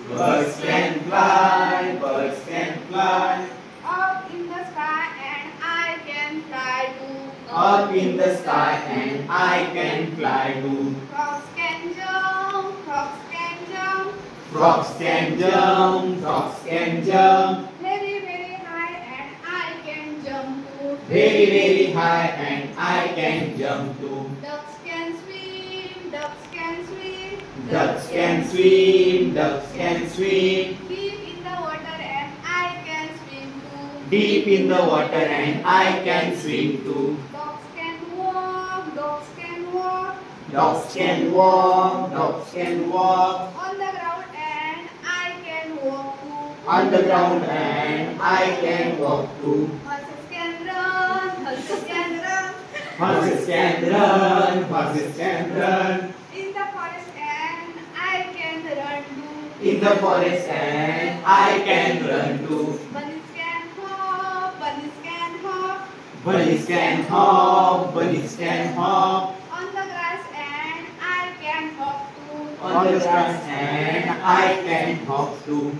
Birds can fly, birds can fly. Up in the sky and I can fly too. Up in the sky and I can fly too. Frogs can jump, frogs can jump. Frogs can jump, frogs can jump. Very, very high and I can jump too. Very, very high and I can jump too. Ducks can swim, ducks can swim. Ducks can swim, ducks can swim. Deep in the water and I can swim too. Deep in the water and I can swim too. Dogs can walk, dogs can walk. Dogs can walk, dogs can walk. On the ground and I can walk too. On the ground and I can walk too. Horses can run, horses can run. Horses can run, horses can run. In the forest and I can run too. In the forest and I can run too. Bunnies can hop, bunnies can hop. Bunnies can hop, bunnies can hop. On the grass and I can hop too. On the grass and I can hop too.